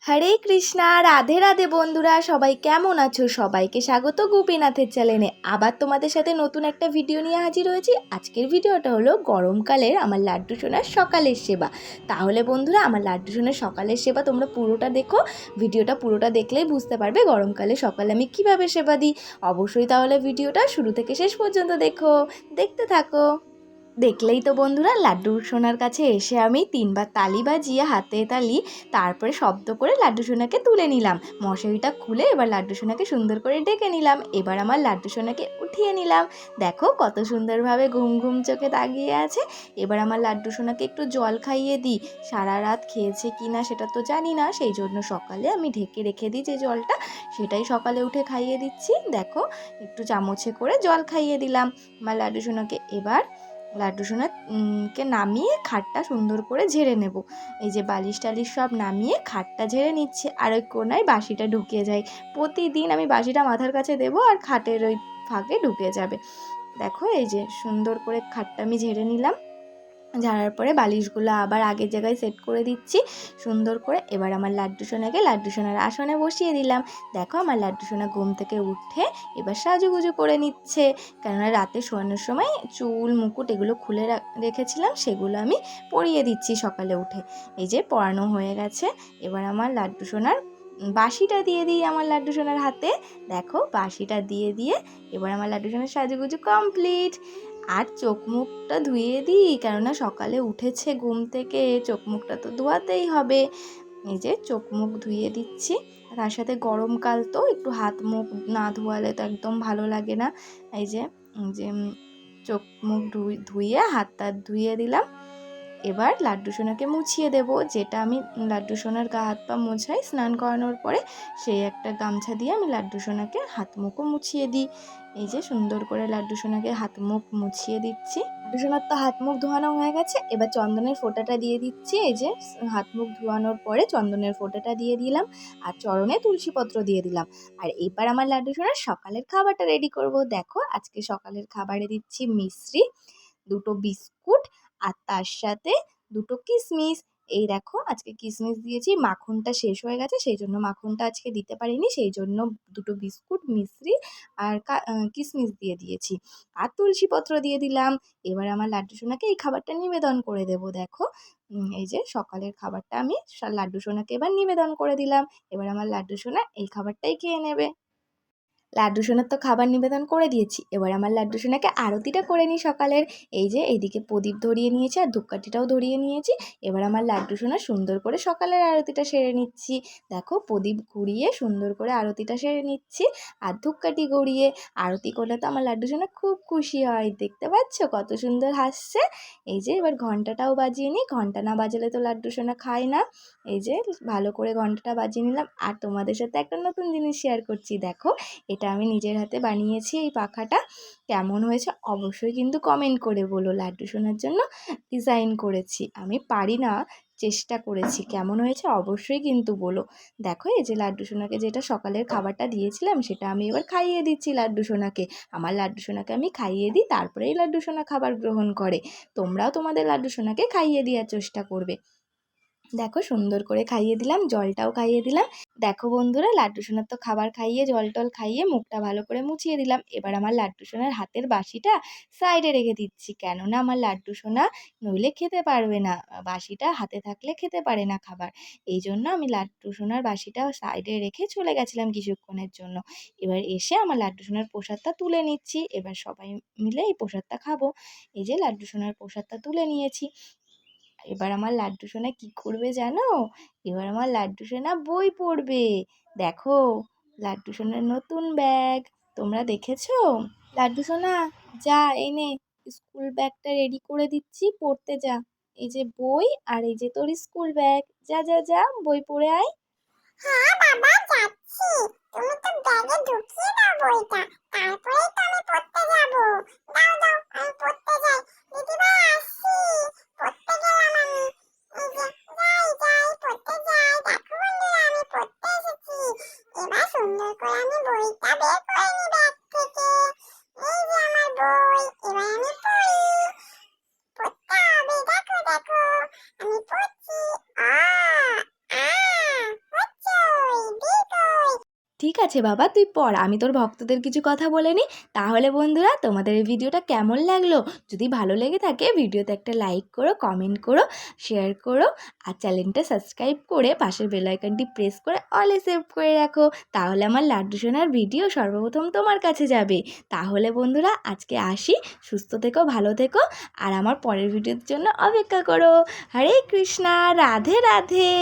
হরে কৃষ্ণা, রাধে রাধে বন্ধুরা, সবাই কেমন আছো? সবাইকে স্বাগত গোপীনাথের চ্যানেলে। আবার তোমাদের সাথে নতুন একটা ভিডিও নিয়ে হাজির হয়েছি। আজকের ভিডিওটা হলো গরমকালের আমার লাড্ডু সোনার সকালের সেবা। তাহলে বন্ধুরা, আমার লাড্ডু সোনার সকালের সেবা তোমরা পুরোটা দেখো। ভিডিওটা পুরোটা দেখলেই বুঝতে পারবে গরমকালে সকালে আমি কিভাবে সেবা দিই। অবশ্যই তাহলে ভিডিওটা শুরু থেকে শেষ পর্যন্ত দেখতে থাকো। দেখলেই তো বন্ধুরা, লাড্ডু সোনার কাছে এসে আমি 3বার তালি বাজিয়ে হাতে তালি, তারপরে শব্দ করে লাড্ডু সোনাকে তুলে নিলাম। মশারিটা খুলে এবার লাড্ডু সোনাকে সুন্দর করে ডেকে নিলাম। এবার আমার লাড্ডু সোনাকে উঠিয়ে নিলাম। দেখো কত সুন্দরভাবে ঘুম ঘুম চোখে তাকিয়ে আছে। এবার আমার লাড্ডু সোনাকে একটু জল খাইয়ে দিই। সারা রাত খেয়েছে কি না সেটা তো জানি না, সেই জন্য সকালে আমি ঢেকে রেখে দিই যে জলটা, সেটাই সকালে উঠে খাইয়ে দিচ্ছি। দেখো একটু চামচে করে জল খাইয়ে দিলাম আমার লাড্ডু সোনাকে। এবার লাড্ডু সোনাকে নামিয়ে খাটটা সুন্দর করে ঝেড়ে নেব। এই যে বালিশ টালিশ সব নামিয়ে খাটটা ঝেড়ে নিচ্ছে, আর ওই কোনায় বাসিটা ঢুকে যায়। প্রতিদিন আমি বাসিটা মাথার কাছে দেবো আর খাটের ওই ফাঁকে ঢুকে যাবে। দেখো এই যে সুন্দর করে খাটটা আমি ঝেড়ে নিলাম। ঝাড়ার পরে বালিশগুলো আবার আগের জায়গায় সেট করে দিচ্ছি সুন্দর করে। এবার আমার লাড্ডু সোনাকে লাড্ডু সোনার আসনে বসিয়ে দিলাম। দেখো আমার লাড্ডু সোনা ঘুম থেকে উঠে এবার সাজুগুজু করে নিচ্ছে, কেননা রাতে শোয়ানোর সময় চুল মুকুট এগুলো খুলে রেখেছিলাম, সেগুলো আমি পরিয়ে দিচ্ছি সকালে উঠে। এই যে পরানো হয়ে গেছে। এবার আমার লাড্ডু সোনার বাঁশিটা দিয়ে দিই আমার লাড্ডু সোনার হাতে। দেখো বাঁশিটা দিয়ে এবার আমার লাড্ডু সোনার সাজুগুজু কমপ্লিট। আর চোখ মুখটা ধুইয়ে দিই, কেননা সকালে উঠেছে ঘুম থেকে, চোখ মুখটা তো ধোয়াতেই হবে। এই যে চোখ মুখ ধুইয়ে দিচ্ছি। তার সাথে গরমকাল তো একটু হাত মুখ না ধোয়ালে তো একদম ভালো লাগে না। এই যে যে চোখ মুখ ধুইয়ে হাতটা ধুইয়ে দিলাম। এবার লাড্ডু সোনাকে মুছিয়ে দেব, যেটা আমি লাড্ডু সোনার গা হাত পা মোছাই স্নান করানোর পরে, সেই একটা গামছা দিয়ে আমি লাড্ডু সোনাকে হাত মুখও মুছিয়ে দিই। এই যে সুন্দর করে লাড্ডু সোনাকে হাত মুখ মুছিয়ে দিচ্ছি। লাড্ডু সোনার তো হাত মুখ ধোয়ানো হয়ে গেছে, এবার চন্দনের ফোঁটাটা দিয়ে দিচ্ছি। এই যে হাত মুখ ধোয়ানোর পরে চন্দনের ফোঁটাটা দিয়ে দিলাম, আর চরণে তুলসী পত্র দিয়ে দিলাম। আর এবার আমার লাড্ডু সোনার সকালের খাবারটা রেডি করব। দেখো আজকে সকালের খাবারে দিচ্ছি মিশ্রি, 2টো বিস্কুট, আর তার সাথে 2টো কিশমিশ। এই দেখো আজকে কিশমিশ দিয়েছি, মাখনটা শেষ হয়ে গেছে সেই জন্য মাখনটা আজকে দিতে পারিনি, সেই জন্য 2টো বিস্কুট মিশ্রি আর কিশমিশ দিয়ে দিয়েছি, আর তুলসী পত্র দিয়ে দিলাম। এবার আমার লাড্ডু সোনাকে এই খাবারটা নিবেদন করে দেব। দেখো এই যে সকালের খাবারটা আমি লাড্ডু সোনাকে এবার নিবেদন করে দিলাম। এবার আমার লাড্ডু সোনা এই খাবারটাই খেয়ে নেবে। লাড্ডু সোনার তো খাবার নিবেদন করে দিয়েছি, এবার আমার লাড্ডু সোনাকে আরতিটা করে নিই সকালের। এই যে এইদিকে প্রদীপ ধরিয়ে নিয়েছি আর ধূপকাঠিটাও ধরিয়ে নিয়েছি। এবার আমার লাড্ডু সোনা সুন্দর করে সকালের আরতিটা সেরে নিচ্ছি। দেখো প্রদীপ ঘুরিয়ে সুন্দর করে আরতিটা সেরে নিচ্ছি, আর ধূপকাঠি গড়িয়ে আরতি করলে তো আমার লাড্ডু সোনা খুব খুশি হয়। দেখতে পাচ্ছ কত সুন্দর হাসছে। এই যে এবার ঘন্টাটাও বাজিয়ে নিই, ঘন্টা না বাজালে তো লাড্ডু সোনা খায় না। এই যে ভালো করে ঘন্টাটা বাজিয়ে নিলাম, আর তোমাদের সাথে একটা নতুন জিনিস শেয়ার করছি। দেখো এটা আমি নিজের হাতে বানিয়েছি। এই পাখাটা কেমন হয়েছে অবশ্যই কিন্তু কমেন্ট করে বলো। লাড্ডু সোনার জন্য ডিজাইন করেছি, আমি পারি না, চেষ্টা করেছি। কেমন হয়েছে অবশ্যই কিন্তু বলো। দেখো এই যে লাড্ডু সোনাকে যেটা সকালের খাবারটা দিয়েছিলাম, সেটা আমি এবার খাইয়ে দিচ্ছি লাড্ডু সোনাকে। আমার লাড্ডু সোনাকে আমি খাইয়ে দিই, তারপরেই লাড্ডু সোনা খাবার গ্রহণ করে। তোমরাও তোমাদের লাড্ডু সোনাকে খাইয়ে দেওয়ার চেষ্টা করবে। দেখো সুন্দর করে খাইয়ে দিলাম, জলটাও খাইয়ে দিলাম। দেখো বন্ধুরা, লাড্ডু সোনার তো খাবার খাইয়ে জল টল খাইয়ে মুখটা ভালো করে মুছিয়ে দিলাম। এবার আমার লাড্ডু সোনার হাতের বাসিটা সাইডে রেখে দিচ্ছি, কেননা আমার লাড্ডু সোনা নইলে খেতে পারবে না, বাসিটা হাতে থাকলে খেতে পারে না খাবার। এই জন্য আমি লাড্ডু সোনার বাসিটা সাইডে রেখে চলে গেছিলাম কিছুক্ষণের জন্য। এবার এসে আমার লাড্ডু সোনার প্রসাদটা তুলে নিচ্ছি, এবার সবাই মিলে এই প্রসাদটা খাবো। এই যে লাড্ডু সোনার প্রসাদটা তুলে নিয়েছি। এবার আমার লাড্ডু সোনা কি করবে জানো? এবার আমার লাড্ডু সোনা বই পড়বে। দেখো লাড্ডু সোনার নতুন ব্যাগ, তোমরা দেখেছো? লাড্ডু সোনা যা এনে স্কুল ব্যাগটা রেডি করে দিচ্ছি, পড়তে যা। এই যে বই, আর এই যে তোর স্কুল ব্যাগ, যা যা যা বই পড়ে আয়। হ্যাঁ বাবা যাচ্ছি। তুমি তো ব্যাগে ঢুকিয়ে দাও বইটা, তারপরেই তো আমি পড়তে যাব। দাও দাও আমি পড়তে যাই। দিদিভাই আসছি, পড়তে গেলাম আমি। এই যে যাই পড়তে যাই। দেখো বন্ধুরা আমি পড়তে এসেছি। এবার সুন্দর করে আমি বইটা বের করে নি ব্যাগ থেকে। এই যে আমার বই, এবার আমি পড়ি। পড়তে হবে, দেখো দেখো আমি পড়ছি। আ আ ঠিক আছে বাবা, তুই পড়, আমি তোর ভক্তদের কিছু কথা বলে নিই। তাহলে বন্ধুরা, তোমাদের এই ভিডিওটা কেমন লাগলো? যদি ভালো লেগে থাকে ভিডিওতে একটা লাইক করো, কমেন্ট করো, শেয়ার করো, আর চ্যানেলটা সাবস্ক্রাইব করে পাশের বেল আইকনটি প্রেস করে অলে সেভ করে রাখো। তাহলে আমার লাড্ডু সোনার ভিডিও সর্বপ্রথম তোমার কাছে যাবে। তাহলে বন্ধুরা, আজকে আসি। সুস্থ থেকো, ভালো থেকো, আর আমার পরের ভিডিওর জন্য অপেক্ষা করো। হরে কৃষ্ণা, রাধে রাধে।